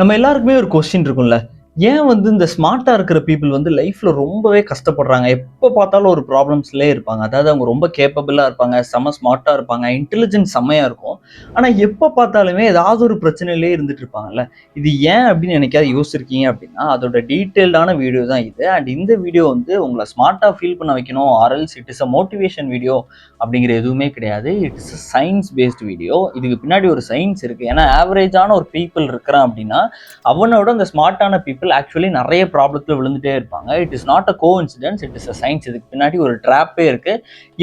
நம்ம எல்லாருக்குமே ஒரு கொஸ்டின் இருக்கும்ல. ஏன் இந்த ஸ்மார்ட்டா இருக்கிற பீப்பிள் லைஃப்ல ரொம்பவே கஷ்டப்படுறாங்க? எப்ப பார்த்தாலும் ஒரு ப்ராப்ளம்ஸ்லயே இருப்பாங்க. அதாவது அவங்க ரொம்ப கேப்பபிளா இருப்பாங்க, செம்ம ஸ்மார்ட்டா இருப்பாங்க, இன்டெலிஜென்ஸ் செம்மையா இருக்கும். ஆனா எப்ப பார்த்தாலுமே ஏதாவது ஒரு பிரச்சனையிலேயே இருந்துட்டு இருப்பாங்கல்ல. இது ஏன் அப்படின்னு என்னைக்காவது யோசிச்சிருக்கீங்க அப்படின்னா, அதோட டீட்டெயில்டான வீடியோ தான் இது. அண்ட் இந்த வீடியோ உங்கள ஸ்மார்ட்டா ஃபீல் பண்ண வைக்கணும், or else it is a motivation video அப்படிங்கிற எதுவுமே கிடையாது. It is a science paste video. இதுக்கு பின்னாடி ஒரு சயின்ஸ் இருக்கு. ஏன்னா ஆவரேஜான ஒரு பீப்புள் இருக்கிறான் அப்படின்னா அவனோட அந்த ஸ்மார்ட்டான பீப்புள் ஆக்சுவலி நிறைய ப்ராப்ளத்தில் விழுந்துட்டே இருப்பாங்க. It is not a coincidence, it is a science. இதுக்கு பின்னாடி ஒரு ட்ராப்பே இருக்கு.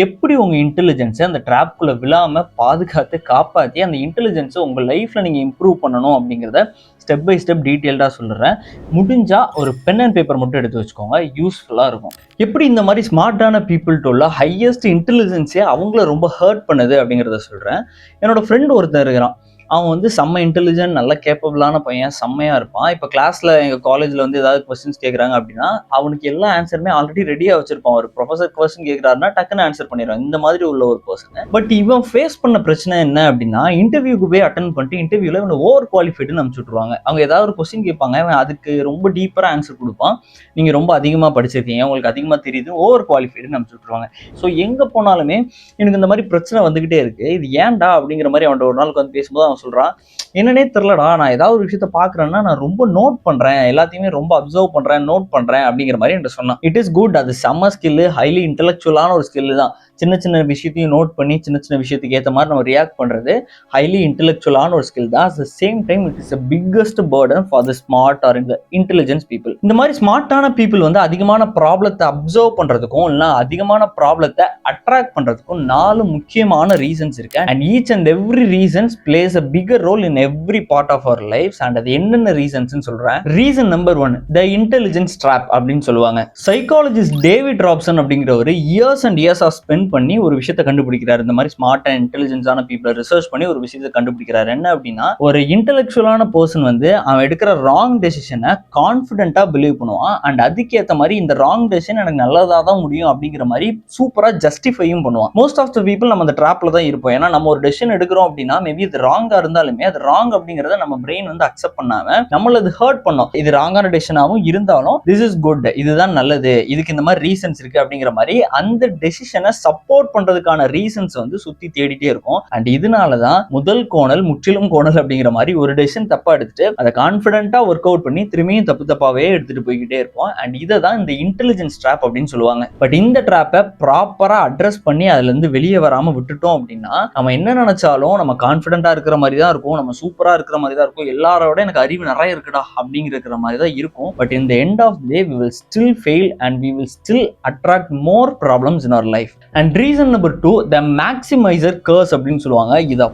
எப்படி உங்க இன்டெலிஜென்ஸை அந்த ட்ராப்குள்ள விழாம பாதுகாத்து காப்பாற்றி அந்த இன்டெலிஜென்ஸை உங்க லைஃப்ல நீங்க இம்ப்ரூவ் பண்ணணும் அப்படிங்கிறத ஸ்டெப் பை ஸ்டெப் டீட்டெயில்டாக சொல்கிறேன். முடிஞ்சா ஒரு பென் அண்ட் பேப்பர் மட்டும் எடுத்து வச்சுக்கோங்க, யூஸ்ஃபுல்லாக இருக்கும். எப்படி இந்த மாதிரி ஸ்மார்ட்டான பீப்புள்கிட்ட உள்ள ஹையஸ்ட் இன்டெலிஜென்ஸே அவங்கள ரொம்ப ஹர்ட் பண்ணுது அப்படிங்கிறத சொல்கிறேன். என்னோட ஃப்ரெண்ட் ஒருத்தர் இருக்கிறான். அவன் செம்ம இன்டெலிஜென்ட், நல்ல கேப்பபிளான பையன், செம்மையா இருப்பான். இப்போ கிளாஸ்ல எங்க காலேஜ்ல ஏதாவது கொஸ்டின்ஸ் கேட்குறாங்க அப்படின்னா அவனுக்கு எல்லா ஆன்சருமே ஆல்ரெடி ரெடியா வச்சிருப்பான். ஒரு ப்ரொஃபசர் கொஸ்டின் கேட்குறாருன்னா டக்குன்னு ஆன்சர் பண்ணிடுவான். இந்த மாதிரி உள்ள ஒரு பர்சன். பட் இவன் ஃபேஸ் பண்ண பிரச்சனை என்ன அப்படின்னா, இன்டர்வியூக்கு போய் அட்டன் பண்ணிட்டு இன்டர்வியூல இவன் ஓவர் குவாலிஃபைடுன்னு அனுப்பிச்சு விட்டுருவாங்க. அவங்க ஏதாவது ஒரு கொஸ்டின் கேட்பாங்க, அவன் அதுக்கு ரொம்ப டீப்பரா ஆன்சர் கொடுப்பான். நீங்க ரொம்ப அதிகமா படிச்சிருக்கீங்க, உங்களுக்கு அதிகமா தெரியுது, ஓவர் குவாலிஃபைடுன்னு அனுப்பிச்சு விட்டுருவாங்க. ஸோ எங்க போனாலுமே எனக்கு இந்த மாதிரி பிரச்சனை வந்துகிட்டே இருக்கு. இது ஏன்டா அப்படிங்கிற மாதிரி அவன் ஒரு நாளுக்கு பேசும்போது அவன் சொல்றான், என்னன்னே தெரியலடா, நான் ஏதாவது ஒரு விஷயத்த பாக்குறேன்னா நான் ரொம்ப நோட் பண்றேன், எல்லாத்தையுமே ரொம்ப அப்சர்வ் பண்றேன், நோட் பண்றேன் அப்படிங்கிற மாதிரி என்கிட்ட சொன்னான். இட் இஸ் குட், அது செம்ம ஸ்கில், ஹைலி இன்டெலக்சுவலான ஒரு ஸ்கில் தான். சின்ன சின்ன விஷயத்தையும் நோட் பண்ணி சின்ன சின்ன விஷயத்துக்கு ஏற்ற மாதிரி நம்ம ரியாக்ட் பண்றது ஹைலி இன்டெலக்சுவலான ஒரு ஸ்கில் தான். At the same time it is the biggest burden for the smart or intelligence people. இந்த மாதிரி ஸ்மார்ட்டான பீப்புள் அதிகமான ப்ராப்ளத்தை அப்சர்வ் பண்றதுக்கும் இல்ல அதிகமான ப்ராப்ளத்தை அட்ராக்ட் பண்றதுக்கும் 4 முக்கியமான ரீசன்ஸ் இருக்கு. And each and every reasons plays a bigger role in every part of our life. And அது என்னென்ன ரீசன்ஸ் சொல்றேன். Reason number 1, the intelligence trap அப்படின்னு சொல்லுவாங்க. சைக்காலஜிஸ்ட் டேவிட் ராப்சன் அப்படிங்கிறவர் years and years of spend பண்ணி ஒரு விஷயத்தை கண்டுபிடிக்கிறார். இந்த மாதிரி ஸ்மார்ட் அண்ட் இன்டெலிஜென்ஸான பீப்புளை ரிசர்ச் பண்ணி ஒரு விஷயத்தை கண்டுபிடிக்கிறார். என்ன அப்படின்னா, ஒரு இன்டெலக்சுவலான பர்சன் அவன் எடுக்கிற ராங் டெசிஷனை கான்ஃபிடென்ட்டா பிலீவ் பண்ணுவான். அண்ட் அதுக்கேற்ற மாதிரி இந்த ராங் டெசிஷன் எனக்கு நல்லதா தான் முடியும் அப்படிங்கிற மாதிரி சூப்பரா ஜஸ்டிஃபையும் பண்ணுவான். மோஸ்ட் ஆஃப் த பீப்புள் நம்ம அந்த ட்ராப்ல தான் இருப்போம். ஏன்னா நம்ம ஒரு டெசிஷன் எடுக்கிறோம் அப்படின்னா மேபி இது ராங்கா இருந்தாலுமே அது ராங் அப்படிங்கறத நம்ம பிரெயின் அக்செப்ட் பண்ணாம நம்மள அது ஹர்ட் பண்ணும். இது ராங்கான டெசிஷனாவும் இருந்தாலும் திஸ் இஸ் குட், இதுதான் நல்லது, இதுக்கு இந்த மாதிரி ரீசன்ஸ் இருக்கு அப்படிங்கிற மாதிரி அந்த டெசிஷனை சப்போர்ட் பண்றதுக்கான ரீசன்ஸ் சுத்தி தேடிட்டே இருக்கும். அண்ட் இதனாலதான் முதல் கோணல் முற்றிலும் கோணல் அப்படிங்கிற மாதிரி ஒரு டெசிஷன் தப்பா எடுத்துட்டு அதை கான்பிடென்ட்டா ஒர்க் அவுட் பண்ணி திரும்பியும் தப்பு தப்பாவே எடுத்துட்டு போய்கிட்டே இருப்போம். அண்ட் இதை தான் இந்த இன்டெலிஜென்ஸ் ட்ராப் அப்படின்னு சொல்லுவாங்க. பட் இந்த ட்ராப்பை ப்ராப்பரா அட்ரஸ் பண்ணி அதுல இருந்து வெளியே வராம விட்டுட்டோம் அப்படின்னா நம்ம என்ன நினைச்சாலும் நம்ம கான்பிடென்ட்டா இருக்கிற மாதிரி தான் இருக்கும், நம்ம சூப்பரா இருக்கிற மாதிரி தான் இருக்கும், எல்லாரோட எனக்கு அறிவு நிறைய இருக்குடா அப்படிங்கிற மாதிரி தான் இருக்கும். பட் இந்த end of day we will still fail and we will still attract more problems in our life. And reason number 2, the maximizer curse அப்படின்னு சொல்லுவாங்க. இது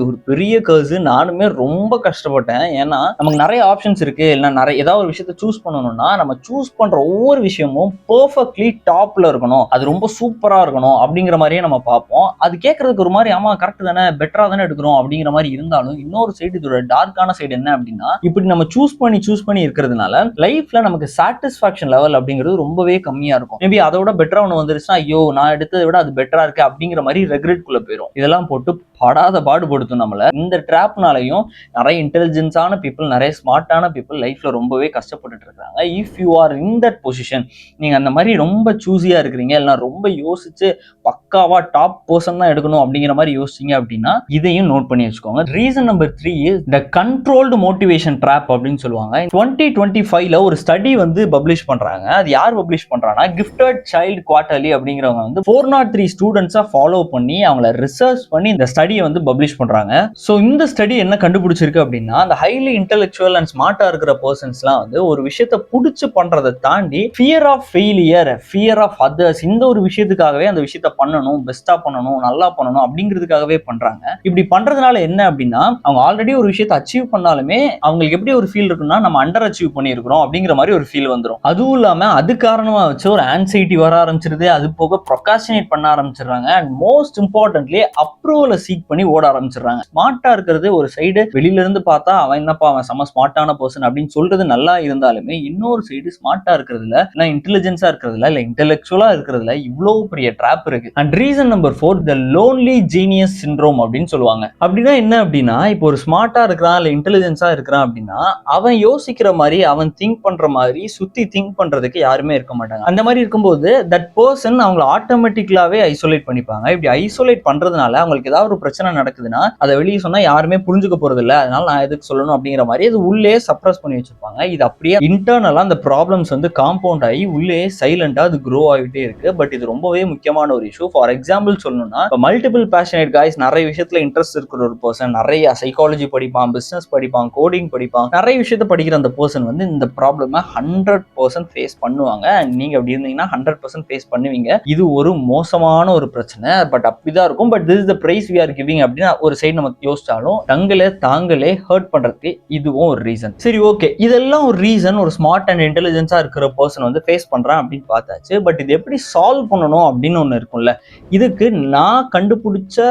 ஒரு பெரிய curse. நானுமே ரொம்ப கஷ்டப்பட்டேன். ஏன்னா நமக்கு நிறைய ஆப்ஷன்ஸ் இருக்கு. இல்லை நிறைய ஏதாவது ஒரு விஷயத்தை சூஸ் பண்ணணும்னா நம்ம சூஸ் பண்ற ஒவ்வொரு விஷயமும் பெர்ஃபெக்ட்லி டாப்ல இருக்கணும், அது ரொம்ப சூப்பரா இருக்கணும் அப்படிங்கிற மாதிரியே நம்ம பார்ப்போம். அது கேட்கறதுக்கு ஒரு மாதிரி ஆமா கரெக்ட் தானே, பெட்டரா தானே எடுக்கிறோம் அப்படிங்கிற மாதிரி இருந்தாலும் இன்னொரு சைடு இதோட டார்க்கான சைடு என்ன அப்படின்னா, இப்படி நம்ம சூஸ் பண்ணி இருக்கிறதுனால லைஃப்ல நமக்கு சாட்டிஸ்பாக்சன் லெவல் அப்படிங்கிறது ரொம்பவே கம்மியா இருக்கும். மேபி அதோட பெட்டரா ஒன்று வந்துருச்சுன்னா ஐயோ நான் எடுத்ததை விட அது பெட்டரா இருக்கு அப்படிங்கிற மாதிரி ரெக்ரெட் குள்ள போயிடும். இதெல்லாம் போட்டு படாத பாடுபடுத்தும் நம்மள. இந்த ட்ராப்னாலையும் நிறைய இன்டெலிஜென்ஸான பீப்புள், நிறைய ஸ்மார்ட்டான பீப்புள் லைஃப்ல ரொம்பவே கஷ்டப்பட்டுட்டு இருக்காங்க. If you are in that position, நீங்க அந்த மாதிரி ரொம்ப சூஸியா இருக்கிறீங்க, இல்லை ரொம்ப யோசிச்சு பக்காவா டாப் பர்சன் தான் எடுக்கணும் அப்படிங்கிற மாதிரி யோசிச்சீங்க அப்படின்னா இதையும் நோட் பண்ணி வச்சுக்கோங்க. Reason number 3 is the controlled motivation drop அப்படின்னு சொல்லுவாங்க. 2025ல ஒரு ஸ்டடி பப்ளிஷ் பண்றாங்க. அது யார் பப்ளிஷ் பண்றாங்கன்னா, கிஃப்டட் சைல்டு குவார்டர்லி அப்படிங்கிறவங்க 403 ஸ்டூடெண்ட்ஸா ஃபாலோ பண்ணி அவங்கள ரிசர்ச் பண்ணி இந்த ஸ்டடியை பப்ளிஷ் பண்றாங்க. சோ இந்த ஸ்டடி என்ன கண்டுபிடிச்சிருக்கு அப்படின்னா, அந்த ஹைலி இன்டெலக்சுவல் அண்ட் ஸ்மார்ட்டா இருக்கிற பர்சன்ஸ்லாம் ஒரு விஷயத்தை புடிச்சு பண்றதை தாண்டி fear of failure, fear of others, இந்த ஒரு விஷயத்துக்காகவே அந்த விஷயத்தை பண்ணணும், பெஸ்டா பண்ணணும், நல்லா பண்ணணும் அப்படிங்கிறதுக்காகவே பண்றாங்க. இப்படி பண்றதுனால என்ன அப்படின்னா, அவங்க ஆல்ரெடி ஒரு விஷயத்தை அச்சீவ் பண்ணாலுமே அவங்களுக்கு எப்படி ஒரு ஃபீல் இருக்குன்னா நம்ம அண்டர் அச்சீவ் பண்ணியிருக்கிறோம் அப்படிங்கிற மாதிரி ஒரு ஃபீல் வந்துடும். அதுவும் இல்லாம அது காரணமா வச்சு ஒரு ஆன்சைட்டி வர ஆரம்பிச்சிருது. அது போக ப்ரொகாஸ்டினேட் பண்ண ஆரம்பிச்சிடுறாங்க. அண்ட் மோஸ்ட் இம்பார்ட்டன்ட்லி அப்ரூவலை சீக் பண்ணி ஓட ஆரம்பிச்சிடுறாங்க. ஸ்மார்ட்டா இருக்கிறது ஒரு சைடு வெளியில இருந்து பார்த்தா அவன் என்னப்பா அவன் செம ஸ்மார்ட்டான பர்சன் அப்படின்னு சொல்றது நல்லா இருந்தாலுமே இன்னொரு சைடு ஸ்மார்ட்டா இருக்கிறதுல இல்ல இன்டெலிஜென்ஸா இருக்கிறதுல இல்ல இன்டெலெக்சுவலா இருக்கிறதுல இவ்வளவு பெரிய ட்ராப் இருக்கு. And reason number 4, the lonely genius syndrome அப்படின்னு சொல்லுவாங்க. அப்படின்னா என்ன அப்படின்னா இப்போ ஒரு ஸ்மார்ட்டா இருக்கிறான் இல்ல இன்டெலிஜென்ஸா இருக்கிறான் அப்படின்னா அவன் யோசிக்கிற மாதிரி அவன் திங்க் பண்ற மாதிரி சுத்தி திங்க் பண்றதுக்கு யாருமே இருக்க மாட்டாங்க. அந்த மாதிரி இருக்கும்போது தட் பர்சன் அவங்களை ஆட்டோமேட்டிக்கலாவே ஐசோலேட் பண்ணிப்பாங்க. இப்படி ஐசோலேட் பண்றதுனால அவங்களுக்கு ஏதாவது ஒரு பிரச்சனை நடக்குதுன்னா அதை வெளியே சொன்னா யாருமே புரிஞ்சுக்க போறது இல்லை, அதனால நான் எதுக்கு சொல்லணும் அப்படிங்கிற மாதிரி அது உள்ளே சப்ரஸ் பண்ணி வச்சிருப்பாங்க. இது அப்படியே இன்டர்னலா அந்த ப்ராப்ளம்ஸ் வந்து காம்பவுண்ட் ஆகி உள்ளே சைலண்டா அது க்ரோ ஆகிட்டே இருக்கு. பட் இது ரொம்பவே முக்கியமான ஒரு இஷ்யூ. ஃபார் எக்ஸாம்பிள் சொல்லணும்னா மல்டிபிள் பேஷனேட் காய்ஸ், நிறைய விஷயத்துல இன்ட்ரெஸ்ட் இருக்கிற ஒரு பர்சன், நிறைய சைக்காலஜி படிப்பான், பிசினஸ் படிப்பான், கோடிங் படிப்பான், நிறைய விஷயத்த படிக்கிற அந்த பர்சன் வந்து இந்த ப்ராப்ளமை 100% ஃபேஸ் பண்ணுவாங்க. நீங்க அப்படி இருந்தீங்கன்னா 100% ஃபேஸ் பண்ணுவீங்க. இது ஒரு மோசமான ஒரு பிரச்சனை. பட் அப்படிதான் இருக்கும். But this is the price we are giving அப்படின்னு ஒரு சைடு நம்ம யோசிச்சாலும் தங்களை தாங்களே ஹர்ட் பண்றதுக்கு இதுவும் ஒரு ரீசன். சரி, ஓகே, இதெல்லாம் ஒரு ரீசன் ஒரு ஸ்மார்ட் அண்ட் இன்டெலிஜென்ஸா இருக்கிற பர்சன் வந்து ஃபேஸ் பண்றான் அப்படின்னு பார்த்தாச்சு. பட் இது எப்படி சால்வ் பண்ணணும் அப்படின்னு ஒன்று இருக்கும்ல. இதுக்கு நான் கண்டுபிடிச்ச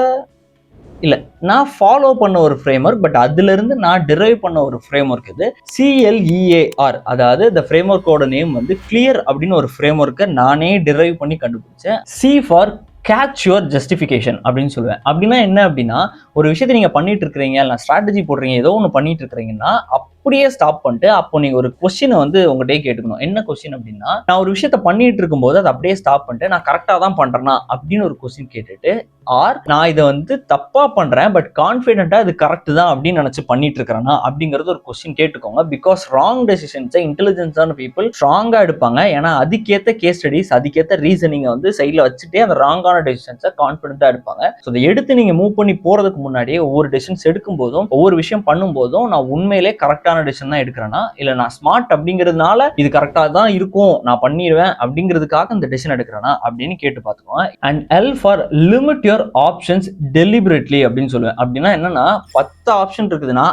இல்ல நான் ஃபாலோ பண்ண ஒரு ஃப்ரேம்வொர்க், பட் அதுல இருந்து நான் டிரைவ் பண்ண ஒரு ஃப்ரேம்வொர்க் இது CLEAR. அதாவது இந்த ஃப்ரேம்வொர்க்கோட நேம் வந்து கிளியர் அப்படின்னு ஒரு ஃப்ரேம்வொர்க்கை நானே டிரைவ் பண்ணி கண்டுபிடிச்சேன். C for catch your justification அப்படின்னு சொல்லுவேன். அப்படின்னா என்ன அப்படின்னா, ஒரு விஷயத்தை நீங்க பண்ணிட்டு இருக்கிறீங்க, இல்லை ஸ்ட்ராட்டஜி போடுறீங்க, ஏதோ ஒன்று பண்ணிட்டு இருக்கிறீங்கன்னா அப்படியே ஸ்டாப் பண்ணிட்டு அப்போ நீங்க ஒரு கொஸ்டினை வந்து உங்கள்கிட்ட கேட்டுக்கணும். என்ன கொஸ்டின் அப்படின்னா, நான் ஒரு விஷயத்த பண்ணிட்டு இருக்கும்போது அதை அப்படியே ஸ்டாப் பண்ணிட்டு நான் கரெக்டாக தான் பண்றேன்னா அப்படின்னு ஒரு கொஸ்டின் கேட்டுட்டு, ஆர் நான் இதை வந்து தப்பா பண்றேன் பட் கான்ஃபிடென்ட்டா இது கரெக்ட் தான் அப்படின்னு நினைச்சு பண்ணிட்டு இருக்கிறேன்னா அப்படிங்கிறது ஒரு கொஸ்டின் கேட்டுக்கோங்க. பிகாஸ் ராங் டெசிஷன்ஸை இன்டெலிஜென்ஸான பீப்புள் ஸ்ட்ராங்கா எடுப்பாங்க. ஏன்னா அதுக்கேற்ற கேஸ் ஸ்டடிஸ், அதுக்கேற்ற ரீசனிங்கை வந்து சைட்ல வச்சுட்டே அந்த ராங்கான டெசிஷன்ஸை கான்ஃபிடென்ட்டா எடுப்பாங்க. ஸோ அதை எடுத்து நீங்க மூவ் பண்ணி போறதுக்கு முன்னாடியே ஒவ்வொரு டெசிஷன்ஸ் எடுக்கும் போதும் ஒவ்வொரு விஷயம் பண்ணும் போதும் நான் உண்மையிலே கரெக்டான டெசிஷன் தான் எடுக்கிறேன்னா, இல்ல நான் ஸ்மார்ட் அப்படிங்கிறதுனால இது கரெக்டா தான் இருக்கும் நான் பண்ணிடுவேன் அப்படிங்கிறதுக்காக இந்த டெசிஷன் எடுக்கிறேன்னா அப்படின்னு கேட்டு பார்த்துக்கோங்க. And L for limit your options deliberately அப்படின்னு சொல்லுவேன். அப்படின்னா என்னன்னா, 10 ஆப்ஷன் இருக்குதுன்னா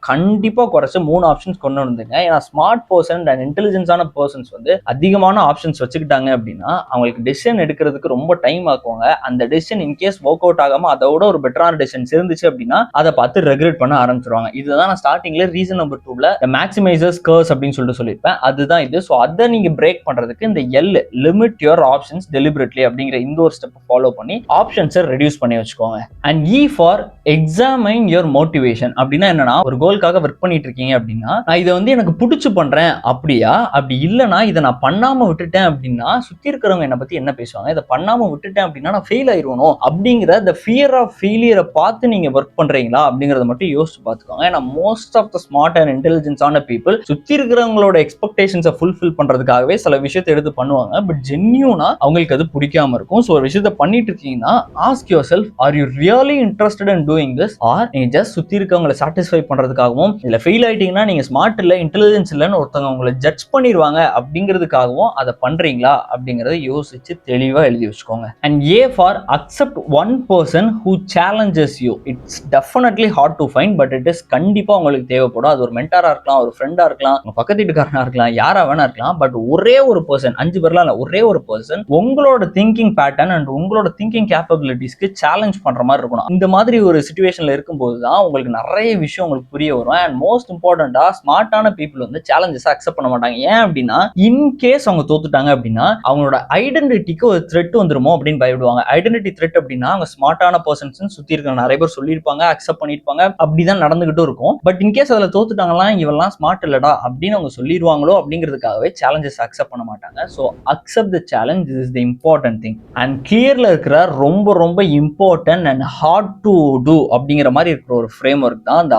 கண்டிப்பா குறைச்சு 3 ஆப்ஷன்ஸ் கொண்டு வந்துங்க. ஏன்னா ஸ்மார்ட் பர்சன் அண்ட் இன்டெலிஜென்ஸான பர்சன்ஸ் வந்து அதிகமான ஆப்ஷன்ஸ் வச்சுக்கிட்டாங்க அப்படின்னா அவங்களுக்கு டெசிஷன் எடுக்கிறதுக்கு ரொம்ப டைம் ஆக்குவாங்க. அந்த டெசிஷன் இன்கேஸ் ஒர்க் அவுட் ஆகாம அதோட ஒரு பெட்டரான டெசிஷன்ஸ் இருந்துச்சு அப்படின்னா அதை பார்த்து ரெக்ரெட் பண்ண ஆரம்பிச்சிருவாங்க. இதுதான் நான் ஸ்டார்டிங்ல ரீசன் நம்பர் 2ல மேக்ஸிமைசர்ஸ் கர்ஸ் அப்படின்னு சொல்லிட்டு சொல்லியிருப்பேன். அதுதான் இது. ஸோ அதை நீங்க பிரேக் பண்றதுக்கு இந்த L limit your options deliberately அப்படிங்கிற இந்த ஒரு ஸ்டெப் ஃபாலோ பண்ணி ஆப்ஷன்ஸை ரெடியூஸ் பண்ணி வச்சுக்கோங்க. And E for examine your motivation. அப்படின்னா என்னன்னா, ஒரு கோலுக்காக ஒர்க் பண்ணிட்டு இருக்கீங்க அப்படின்னா, நான் இதை வந்து எனக்கு பிடிச்சு பண்றேன் அப்படியா, அப்படி இல்லைன்னா இதை நான் பண்ணாம விட்டுட்டேன் அப்படின்னா சுத்தி இருக்கிறவங்க என்னை பத்தி என்ன பேசுவாங்க, இதை பண்ணாம விட்டுட்டேன் அப்படின்னா நான் ஃபெயில் ஆயிருவணும் அப்படிங்கிற the fear of failure பார்த்து நீங்க ஒர்க் பண்றீங்களா அப்படிங்கறத மட்டும் யோசிச்சு பார்த்துக்கோங்க. ஏன்னா most of the smart and இன்டெலிஜென்ஸான பீப்புள் சுத்தி இருக்கிறவங்களோட எக்ஸ்பெக்டேஷன்ஸை ஃபுல்ஃபில் பண்றதுக்காகவே சில விஷயத்தை எடுத்து பண்ணுவாங்க. பட் ஜென்யூனா அவங்களுக்கு அது பிடிக்காம இருக்கும். ஸோ ஒரு விஷயத்த பண்ணிட்டு இருக்கீங்கன்னா ask yourself, are you really interested in doing this, or நீங்க ஜஸ்ட் சுத்தி இருக்கவங்களை சாட்டிஸ்ஃபை பண்றதுக்காகவும், இல்ல ஃபெயில் ஆயிட்டீங்கன்னா நீங்க ஸ்மார்ட் இல்ல இன்டெலிஜென்ஸ் இல்லைன்னு ஒருத்தவங்க உங்களை ஜட்ஜ் பண்ணிடுவாங்க அப்படிங்கிறதுக்காகவும் அதை பண்றீங்களா அப்படிங்கறத யோசிச்சு தெளிவா எழுதி வச்சுக்கோங்க. And A for accept one person who challenges you. It's definitely hard to find, but it is கண்டிப்பா உங்களுக்கு தேவைப்படும். அது ஒரு மென்டாரா இருக்கலாம், ஒரு ஃப்ரெண்டா இருக்கலாம், உங்க பக்கத்து வீட்டுக்காரனா இருக்கலாம், யாரா வேணா இருக்கலாம். பட் ஒரே ஒரு பர்சன், 5 பேர்லாம் இல்ல, ஒரே ஒரு பர்சன் உங்களோட திங்கிங் பேட்டர்ன் அண்ட் உங்களோட திங்கிங் கேப்பபிலிட்டிஸ்க்கு சேலஞ்ச் பண்ற மாதிரி இருக்கணும். இந்த மாதிரி ஒரு சிச்சுவேஷன்ல இருக்கும்போது தான் உங்களுக்கு நிறைய விஷயம் உங்களுக்கு புரிய வரும். அண்ட் மோஸ்ட் இம்பார்ட்டண்டா ஸ்மார்ட்டான பீப்புள் வந்து சேலஞ்சஸ் அக்செப்ட் பண்ண மாட்டாங்க. ஏன் அப்படின்னா, இன்கேஸ் அவங்க தோத்துட்டாங்க அப்படின்னா அவங்களோட ஐடென்டிட்டிக்கு ஒரு த்ரெட் வந்துருமோ அப்படின்னு பயப்படுவாங்க. ஐடென்டிட்டி த்ரெட் அப்படின்னா அவங்க ஸ்மார்ட்டான பர்சன்ஸ் சுத்தி இருக்க நிறைய பேர் சொல்லியிருப்பாங்க, அக்செப்ட் பண்ணிருப்பாங்க, அப்படிதான் நடந்துகிட்டும் இருக்கும். பட் இன்கேஸ் அதுல தோத்துட்டாங்களா, இவெல்லாம் ஸ்மார்ட் இல்லடா அப்படின்னு அவங்க சொல்லிடுவாங்களோ அப்படிங்கிறதுக்காகவே சேலஞ்சஸ் அக்செப்ட் பண்ண மாட்டாங்க. So accept the challenge, this is the important thing. And கிளியர்ல இருக்கிற ரொம்ப ரொம்ப important and hard to do அப்படிங்கிற மாதிரி இருக்கிற ஒரு ஃப்ரேம் ஒர்க் தான் அந்த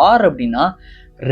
ஆர் அப்படின்னா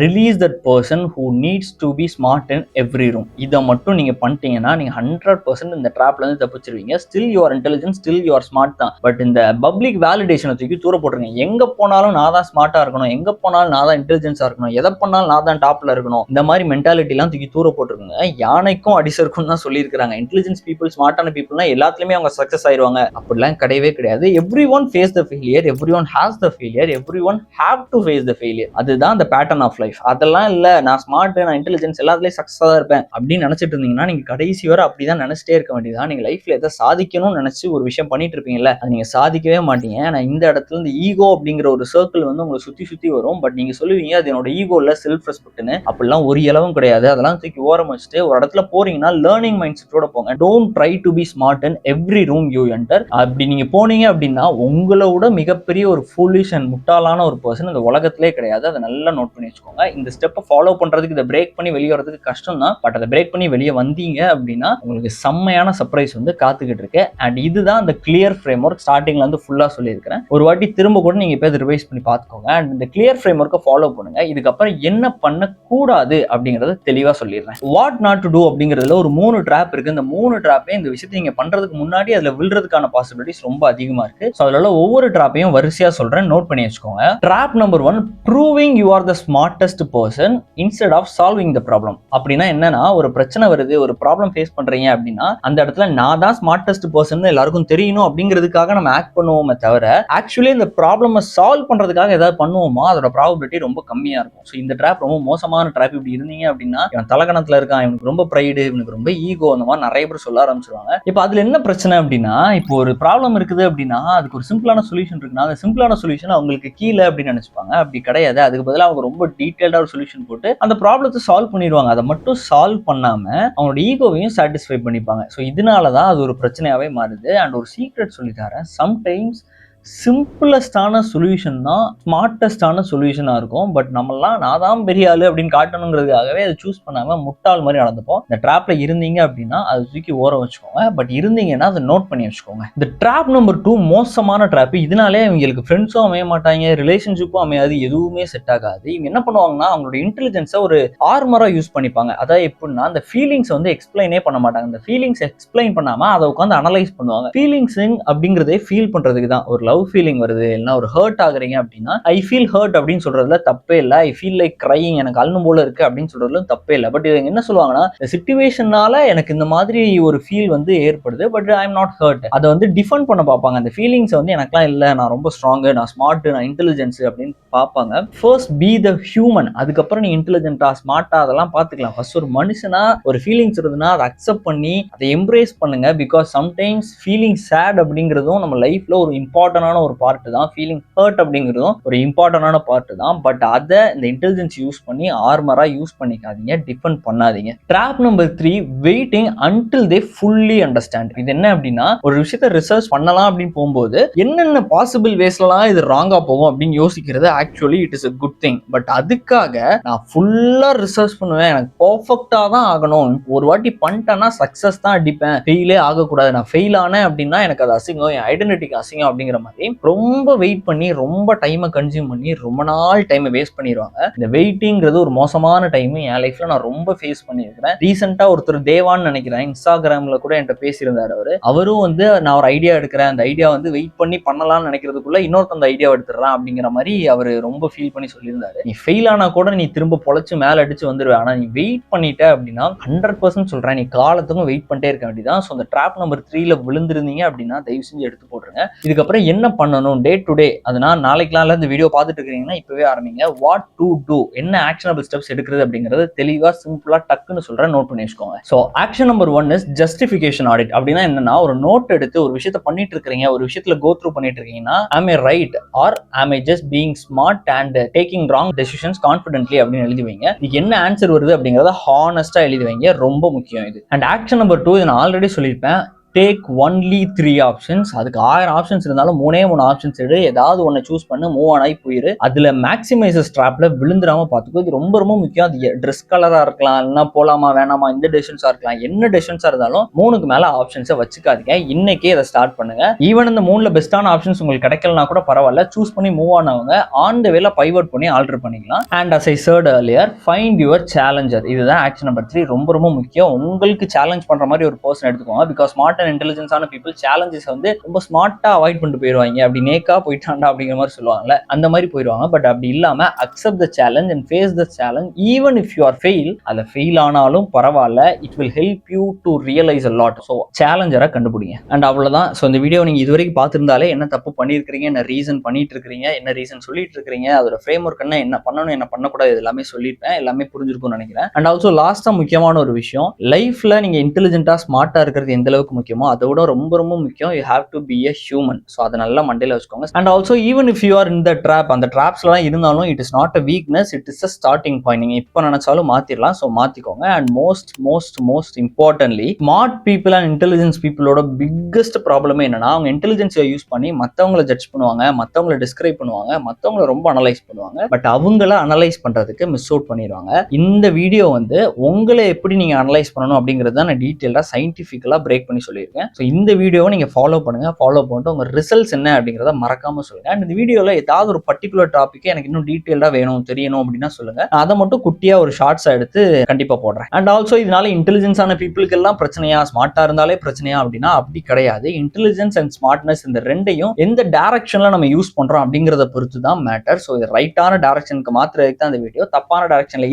release that person who needs to be smart in every room. இதை மட்டும் நீங்க பண்ணிட்டீங்கன்னா நீங்க 100% இந்த ட்ராப்ல இருந்து தப்பிச்சிருவீங்க. Still your intelligence, still your smart தான். பட் இந்த பப்ளிக் வேலிடேஷனை தூக்கி தூர போட்டுருங்க. எங்க போனாலும் நான் தான் ஸ்மார்ட்டா இருக்கணும், எங்க போனாலும் நான் தான் இன்டெலிஜென்ஸா இருக்கணும், எதை பண்ணாலும் நான் தான் டாப்ல இருக்கணும், இந்த மாதிரி மென்டாலிட்டி எல்லாம் தூக்கி தூர போட்டுருங்க. யானைக்கும் அடிசருக்கும் தான் சொல்லியிருக்காங்க. இன்டெலிஜென்ஸ் பீப்புள், ஸ்மார்ட்டான பீப்புள்னா எல்லாத்துலயுமே அவங்க சக்சஸ் ஆயிருவாங்க அப்படிலாம் கிடையவே கிடையாது. Everyone face the failure, everyone has the failure, everyone have to face the failure. அதுதான் அந்த பேட்டர்ன் ஆஃப் ஆஃப் லைஃப். அதெல்லாம் இல்ல, நான் ஸ்மார்ட், நான் இன்டெலிஜென்ஸ் எல்லாத்துலயும் சக்ஸஸா தான் இருப்பேன் அப்படின்னு நினைச்சிட்டு இருந்தீங்கன்னா நீங்க கடைசி வரை அப்படிதான் நினைச்சிட்டே இருக்க வேண்டியதான். நீங்க லைஃப்ல எதை சாதிக்கணும்னு நினைச்சு ஒரு விஷயம் பண்ணிட்டு இருப்பீங்கல்ல, அது நீங்க சாதிக்கவே மாட்டீங்க. நான் இந்த இடத்துல இருந்து ஈகோ அப்படிங்கிற ஒரு சர்க்கிள் வந்து உங்களை சுத்தி சுத்தி வரும். பட் நீங்க சொல்லுவீங்க அது என்னோட ஈகோ இல்ல, செல்ஃப் ரெஸ்பெக்ட்னு. அப்படிலாம் ஒரு இலவும் கிடையாது. அதெல்லாம் தூக்கி ஓரம் வச்சுட்டு ஒரு இடத்துல போறீங்கன்னா லேர்னிங் மைண்ட் செட்டோட போங்க. Don't try to be smart in every room you enter. அப்படி நீங்க போனீங்க அப்படின்னா உங்களோட மிகப்பெரிய ஒரு ஃபூலிஷ் அண்ட் முட்டாளான ஒரு பர்சன் இந்த உலகத்திலே கிடையாது. அதை நல்லா நோட் பண்ணி வச்சுக்கோங்க. இந்த ஸ்டெப்பை ஃபாலோ பண்றதுக்கு, இதை பிரேக் பண்ணி வெளியே வரதுக்கு கஷ்டம் தான். பட் அதை பிரேக் பண்ணி வெளியே வந்தீங்க அப்படின்னா உங்களுக்கு செம்மையான சர்ப்ரைஸ் வந்து காத்துக்கிட்டு இருக்கு. அண்ட் இதுதான் அந்த கிளியர் ஃப்ரேம் ஒர்க். ஸ்டார்டிங்ல வந்து ஃபுல்லா சொல்லியிருக்கிறேன். ஒரு வாட்டி திரும்ப கூட நீங்க இப்போ ரிவைஸ் பண்ணி பார்த்துக்கோங்க. அண்ட் இந்த கிளியர் ஃப்ரேம் ஒர்க்கை ஃபாலோ பண்ணுங்க. இதுக்கப்புறம் என்ன பண்ணக்கூடாது அப்படிங்கறத தெளிவா சொல்லிடுறேன். வாட் நாட் டு டூ அப்படிங்கிறதுல ஒரு 3 ட்ராப் இருக்கு. இந்த 3 ட்ராப்பே இந்த விஷயத்தை நீங்க பண்றதுக்கு முன்னாடி அதுல விழுறதுக்கான பாசிபிலிட்டிஸ் ரொம்ப அதிகமா இருக்கு. ஸோ அதுல ஒவ்வொரு ட்ராப்பையும் வரிசையா சொல்றேன், நோட் பண்ணி வச்சுக்கோங்க. Trap number 1, proving you are the smartest person instead of solving the problem. அப்படின்னா என்னன்னா, ஒரு பிரச்சனை வருது, ஒரு ப்ராப்ளம் ஃபேஸ் பண்றீங்க அப்படின்னா அந்த இடத்துல நான் தான் ஸ்மார்ட்டஸ்ட் பர்சன் எல்லாருக்கும் தெரியணும் அப்படிங்கிறதுக்காக நம்ம ஆக்ட் பண்ணுவோமே தவிர ஆக்சுவலி இந்த ப்ராப்ளமை சால்வ் பண்றதுக்காக ஏதாவது பண்ணுவோமா அதோட ப்ராபபிலிட்டி ரொம்ப கம்மியா இருக்கும். ஸோ இந்த ட்ராப் ரொம்ப மோசமான ட்ராப். இப்படி இருந்தீங்க அப்படின்னா இவன் தலகணத்துல இருக்கான், இவனுக்கு ரொம்ப ப்ரைடு, இவனுக்கு ரொம்ப ஈகோ, அந்த மாதிரி நிறைய பேர் சொல்ல ஆரம்பிச்சிருவாங்க. இப்போ அதுல என்ன பிரச்சனை அப்படின்னா, இப்போ ஒரு ப்ராப்ளம் இருக்குது அப்படின்னா அதுக்கு ஒரு சிம்பிளான சொல்யூஷன் இருக்குன்னா அந்த சிம்பிளான சொல்யூஷன் அவங்களுக்கு கீழே அப்படின்னு நினைச்சுப்பாங்க. அப்படி கிடையாது. அதுக்கு பதிலாக அவங்க ரொம்ப டீடைல்டா ஒரு சொல்யூஷன் போட்டு அந்த ப்ராப்ளத்தை சால்வ் பண்ணிடுவாங்க. அதை மட்டும் சால்வ் பண்ணாம அவங்களோட ஈகோவையும் சாட்டிஸ்ஃபை பண்ணிப்பாங்க. ஸோ இதனாலதான் அது ஒரு பிரச்சனையாவே மாறுது. அண்ட் ஒரு சீக்ரெட் சொல்லி தரேன். சம்டைம்ஸ் சிம்பிளஸ்டான சொல்யூஷன் தான் ஸ்மார்ட்டஸ்டான சொல்யூஷனா இருக்கும். பட் நம்மளாம் நான் தான் பெரிய ஆளு அப்படின்னு காட்டணுங்கிறதுக்காகவே அதை சூஸ் பண்ணாம முட்டாள் மாதிரி நடந்துப்போம். இந்த ட்ராப்ல இருந்தீங்க அப்படின்னா அதை தூக்கி ஓரம் வச்சுக்கோங்க. பட் இருந்தீங்கன்னா அதை நோட் பண்ணி வச்சுக்கோங்க. இந்த ட்ராப் நம்பர் 2 மோசமான ட்ராப். இதனாலே இவங்களுக்கு ஃப்ரெண்ட்ஸும் அமைய மாட்டாங்க, ரிலேஷன்ஷிப்பும் அமையாது, எதுவுமே செட் ஆகாது. இவங்க என்ன பண்ணுவாங்கன்னா அவங்களோட இன்டெலிஜென்ஸை ஒரு ஆர்மரா யூஸ் பண்ணிப்பாங்க. அதாவது எப்படின்னா அந்த ஃபீலிங்ஸ் வந்து எக்ஸ்பிளைனே பண்ண மாட்டாங்க. அந்த ஃபீலிங்ஸ் எக்ஸ்பிளைன் பண்ணாம அதை உட்காந்து அனலைஸ் பண்ணுவாங்க. ஃபீலிங்ஸ் அப்படிங்கிறதே ஃபீல் பண்றதுக்கு தான். ஒரு லவ் ஃபீலிங் வருது, இல்லைன்னா ஒரு ஹர்ட் ஆகுறீங்க அப்படின்னா ஐ ஃபீல் ஹர்ட் அப்படின்னு சொல்றதுல தப்பே இல்லை. ஐ ஃபீல் லைக் கிரையிங், எனக்கு அழும் போல இருக்கு அப்படின்னு சொல்றதுல தப்பே இல்லை. பட் இது என்ன சொல்லுவாங்கன்னா, இந்த சிச்சுவேஷனால எனக்கு இந்த மாதிரி ஒரு ஃபீல் வந்து ஏற்படுது, but I am not hurt. அதை வந்து டிஃபெண்ட் பண்ண பார்ப்பாங்க. அந்த ஃபீலிங்ஸ் வந்து எனக்குலாம் இல்லை, நான் ரொம்ப ஸ்ட்ராங்கு, நான் ஸ்மார்ட், நான் இன்டெலிஜென்ஸ் அப்படின்னு பார்ப்பாங்க. First be the human. அதுக்கப்புறம் நீ இன்டெலிஜென்ட்டா ஸ்மார்ட்டா அதெல்லாம் பார்த்துக்கலாம். ஃபர்ஸ்ட் ஒரு மனுஷனா ஒரு ஃபீலிங்ஸ் இருந்ததுன்னா அதை அக்செப்ட் பண்ணி அதை எம்ப்ரேஸ் பண்ணுங்க. பிகாஸ் சம்டைம்ஸ் ஃபீலிங் சேட் அப்படிங்கிறதும் நம்ம லைஃப்ல ஒரு இம்பார்ட்டன்டான ஒரு பார்ட் தான். ஃபீலிங் ஹர்ட் அப்படிங்கிறதும் ஒரு இம்பார்ட்டன்டான பார்ட் தான். பட் அதை இந்த இன்டெலிஜென்ஸ் யூஸ் பண்ணி ஆர்மரா யூஸ் பண்ணிக்காதீங்க, டிஃபெண்ட் பண்ணாதீங்க. Drop number 3, waiting until they fully understand. இது என்ன அப்படின்னா, ஒரு விஷயத்தை ரிசர்ச் பண்ணலாம் அப்படின்னு போகும்போது என்னென்ன பாசிபிள் வேஸ்லாம் இது ராங்கா போகும் அப்படின்னு யோசிக்கிறது actually it is a good thing. But அதுக்காக நான் ஃபுல்லா ரிசர்ச் பண்ணுவேன், எனக்கு பர்ஃபெக்டா தான் ஆகணும், ஒரு வாட்டி பண்ணிட்டேன்னா சக்சஸ் தான் அடிப்பேன், ஃபெயிலே ஆகக்கூடாது, நான் ஃபெயில் ஆனேன் அப்படின்னா எனக்கு அது அசிங்கம், என் ஐடென்டிட்டிக்கு அசிங்கம் அப்படிங்கிற மாதிரி ரொம்ப வெயிட் பண்ணி ரொம்ப டைமை கன்சியூம் பண்ணி ரொம்ப நாள் டைமை வேஸ்ட் பண்ணிடுவாங்க. இந்த வெயிட்டிங்கிறது ஒரு மோசமான டைம். என் லைஃப்ல நான் ரொம்ப ஃபேஸ் பண்ணியிருக்கிறேன். ரீசெண்டா ஒருத்தர் தேவான்னு நினைக்கிறேன், இன்ஸ்டாகிராம்ல கூட என்கிட்ட பேசியிருந்தாரு. அவரும் வந்து நான் ஒரு ஐடியா எடுக்கிறேன், அந்த ஐடியா வந்து வெயிட் பண்ணி பண்ணலாம்னு நினைக்கிறதுக்குள்ள இன்னொருத்த அந்த ஐடியா எடுத்துடுறான் அப்படிங்கிற மாதிரி அவர் ரொம்ப ஃபீல் பண்ணி சொல்லியிருந்தாரு. நீ ஃபெயில் ஆனா கூட நீ திரும்ப பொழைச்சு மேல அடிச்சு வந்துருவேன், ஆனா நீ வெயிட் பண்ணிட்ட அப்படின்னா 100% சொல்றேன், நீ காலத்துக்கும் வெயிட் பண்ணிட்டே இருக்க வேண்டியதான். ஸோ அந்த ட்ராப் நம்பர் 3ல விழுந்திருந்தீங்க அப்படின்னா தயவு செஞ்சு எடுத்து போட்டுருங்க. இதுக்கப்புறம் என்ன பண்ணணும் டே டு டே, அதனால நாளைக்குலாம் இந்த வீடியோ பார்த்துட்டு இருக்கீங்கன்னா இப்பவே ஆரம்பிங்க. வாட் டு டூ, என்ன ஆக்ஷனபிள் ஸ்டெப்ஸ் எடுக்கிறது அப்படிங்கிறது தெளிவா சிம்பிளா டக்குன்னு சொல்றேன், நோட் பண்ணி வச்சுக்கோங்க. So action number 1 is justification audit. அப்படின்னா என்னன்னா, ஒரு நோட் எடுத்து ஒரு விஷயத்தை பண்ணிட்டு இருக்கீங்க, ஒரு விஷயத்துல கோ த்ரூ பண்ணிட்டு இருக்கீங்கன்னா am I right or am I just being smart and taking wrong decisions confidently அப்படின்னு எழுதி வைங்க. இதுக்கு என்ன ஆன்சர் வருது அப்படிங்கறத ஹானஸ்டா எழுதி வைங்க, ரொம்ப முக்கியம் இது. அண்ட் ஆக்ஷன் நம்பர் 2 இதை நான் ஆல்ரெடி சொல்லியிருப்பேன், டேக் ஒன்லி 3 ஆப்ஷன்ஸ். அதுக்கு 1000 ஆப்ஷன்ஸ் இருந்தாலும் 3 ஆப்ஷன்ஸ் எடு, ஏதாவது ஒன்று சூஸ் பண்ணு, மூவ் ஆன் ஆகி போயிரு. அதுல மேக்ஸிமைசஸ் ட்ராப்ல விழுந்துடாம பார்த்துக்கோ. இது ரொம்ப ரொம்ப முக்கியம். அது ட்ரெஸ் கலரா இருக்கலாம், இல்லைன்னா போலாமா வேணாமா, இந்த டெசிஷன்ஸா இருக்கலாம், என்ன டெசிஷன்ஸா இருந்தாலும் 3க்கு மேல ஆப்ஷன்ஸை வச்சுக்காதீங்க. இன்னைக்கே இதை ஸ்டார்ட் பண்ணுங்க. ஈவன் இந்த 3ல பெஸ்டான ஆப்ஷன்ஸ் உங்களுக்கு கிடைக்கலனா கூட பரவாயில்ல, சூஸ் பண்ணி மூவ் ஆனவங்க ஆன் த வேல பைவர்ட் பண்ணி ஆல்டர் பண்ணிக்கலாம். And as I said earlier, find your challenger. இதுதான் ஆக்ஷன் நம்பர் 3, ரொம்ப ரொம்ப முக்கியம். உங்களுக்கு சேலஞ்ச் பண்ற மாதிரி ஒரு பர்சன் எடுத்துக்கோங்க. பிகாஸ் ஸ்மார்ட் அண்ட் இன்டெலிஜென்ஸான பீப்புள் சேலஞ்சஸ் வந்து ரொம்ப ஸ்மார்ட்டா அவாய்ட் பண்ணிட்டு போயிடுவாங்க. அப்படி நேக்கா போயிட்டாண்டா அப்படிங்கிற மாதிரி சொல்லுவாங்கல்ல, அந்த மாதிரி போயிடுவாங்க. பட் அப்படி இல்லாம accept the challenge and face the challenge. Even if you are fail, அதுல ஃபெயில் ஆனாலும் பரவாயில்ல, it will help you to realise a lot. So சேலஞ்சரை கண்டுபிடிங்க. அண்ட் அவ்வளவுதான். ஸோ இந்த வீடியோ நீங்க இதுவரைக்கும் பார்த்திருந்தாலே என்ன தப்பு பண்ணியிருக்கிறீங்க, என்ன ரீசன் பண்ணிட்டு இருக்கிறீங்க, என்ன ரீசன் சொல்லிட்டு இருக்கிறீங்க, அதோட ஃப்ரேம் ஒர்க் என்ன பண்ணணும் என்ன பண்ணக்கூடாது, இது எல்லாமே சொல்லியிருப்பேன். எல்லாமே புரிஞ்சிருக்கும்னு நினைக்கிறேன். அண்ட் ஆல்சோ லாஸ்டா முக்கியமான ஒரு விஷயம், லைஃப்ல நீங்க இன்டெலிஜென்ட்டா ஸ்மார்ட்டா இருக்கிறது எந்த அளவுக்கு முக்கியமோ அதோட ரொம்ப ரொம்ப முக்கியம், you have to be a human. So அதை நல்லா மண்டையில வச்சுக்கோங்க. And also even if you are in the trap, அந்த ட்ராப்ஸ்லாம் இருந்தாலும் it is not a weakness, it is a starting point. நீங்க இப்போ நினைச்சாலும் மாத்திரலாம். ஸோ மாத்திக்கோங்க. அண்ட் மோஸ்ட் மோஸ்ட் மோஸ்ட் இம்பார்ட்டன்ட்லி, ஸ்மார்ட் பீப்புள் அண்ட் இன்டெலிஜென்ஸ் பீப்புளோட பிக்கஸ்ட் ப்ராப்ளமே என்னன்னா, அவங்க இன்டெலிஜென்ஸை யூஸ் பண்ணி மற்றவங்களை ஜட்ஜ் பண்ணுவாங்க, மற்றவங்களை டிஸ்கிரைப் பண்ணுவாங்க, மற்றவங்களை ரொம்ப அனலைஸ் பண்ணுவாங்க. பட் அவங்கள அனலைஸ் பண்றதுக்கு மிஸ் அவுட் பண்ணிடுவாங்க. இந்த வீடியோ வந்து உங்களை எப்படி நீங்க அனலைஸ் பண்ணணும் அப்படிங்கறத நான் டீடைலா சயின்டிபிக்கலா பிரேக் பண்ணி சொல்லியிருக்கேன். ஸோ இந்த வீடியோவை நீங்க ஃபாலோ பண்ணுங்க. ஃபாலோ பண்ணிட்டு உங்க ரிசல்ட்ஸ் என்ன அப்படிங்கறத மறக்காம சொல்லுங்க. அண்ட் இந்த வீடியோல ஏதாவது ஒரு பர்டிகுலர் டாபிக் எனக்கு இன்னும் டீடைலா வேணும் தெரியணும் அப்படின்னா சொல்லுங்க. அதை மட்டும் குட்டியா ஒரு ஷார்ட்ஸா எடுத்து கண்டிப்பா போடுறேன். அண்ட் ஆல்சோ இதனால இன்டெலிஜென்ஸான பீப்புளுக்கு எல்லாம் பிரச்சனையா, ஸ்மார்ட்டா இருந்தாலே பிரச்சனையா அப்படின்னா அப்படி கிடையாது. இன்டெலிஜென்ஸ் அண்ட் ஸ்மார்ட்னஸ் இந்த ரெண்டையும் எந்த டைரக்ஷன்ல நம்ம யூஸ் பண்றோம் அப்படிங்கறத பொறுத்து தான் மேட்டர். ஸோ இது ரைட்டான டைரக்ஷனுக்கு மாத்திரதுக்கு தான் இந்த வீடியோ. தப்பான டைரக்ஷன்ல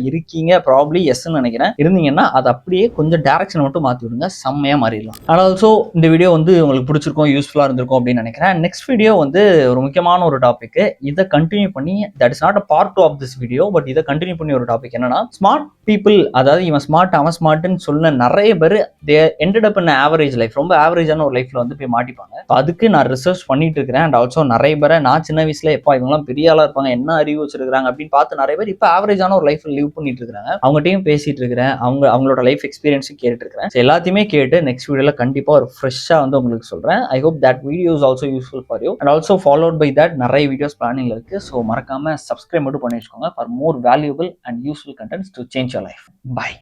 இருக்கீங்க ப்ராபப்லி எஸ்ன்னு நினைக்கிறேன். இருந்தீங்கன்னா அது அப்படியே கொஞ்சம் டைரக்ஷன் மட்டும் மாத்தி விடுங்க, செம்மையா மாறிடலாம். அண்ட் ஆல்சோ இந்த வீடியோ வந்து உங்களுக்கு பிடிச்சிருக்கும், யூஸ்ஃபுல்லா இருந்திருக்கும் அப்படின்னு நினைக்கிறேன். நெக்ஸ்ட் வீடியோ வந்து ஒரு முக்கியமான ஒரு டாபிக். இதை கண்டினியூ பண்ணி, that is not a part 2 of this video, but இதை கண்டினியூ பண்ணி ஒரு டாபிக் என்னன்னா, ஸ்மார்ட் பீப்புள், அதாவது இவன் ஸ்மார்ட் அவன் ஸ்மார்ட்னு சொன்ன நிறைய பேர் தே எண்டட் அப் இன் ஆவரேஜ் லைஃப், ரொம்ப ஆவரேஜான ஒரு லைஃப்ல வந்து போய் மாட்டிப்பாங்க. அதுக்கு நான் ரிசர்ச் பண்ணிட்டு இருக்கிறேன். அண்ட் ஆல்சோ நிறைய பேரை நான் சின்ன வயசுல எப்பா இவங்கலாம் பெரிய ஆளா இருப்பாங்க, என்ன அறிவு வச்சிருக்காங்க அப்படின்னு பார்த்து நிறைய பேர் இப்போ ஆவரேஜான ஒரு லைஃப்ல லிவ் பண்ணிட்டு இருக்காங்க. அவங்ககிட்டயும் பேசிட்டு இருக்கிறேன், அவங்களோட லைஃப் எக்ஸ்பீரியன்ஸும் கேட்டுட்டு இருக்கிறேன். எல்லாத்தையுமே கேட்டு நெக்ஸ்ட் வீடியோல கண்டிப்பா ஒரு ஃப்ரெஷ்ஷா வந்து உங்களுக்கு சொல்றேன். I hope that video is also useful for you. And also followed by that நிறைய வீடியோஸ் பிளானிங்ல இருக்கு. ஸோ மறக்காம சப்ஸ்கிரைப் மட்டும் பண்ணி வச்சுக்கோங்க for more valuable and useful contents to change your life. By.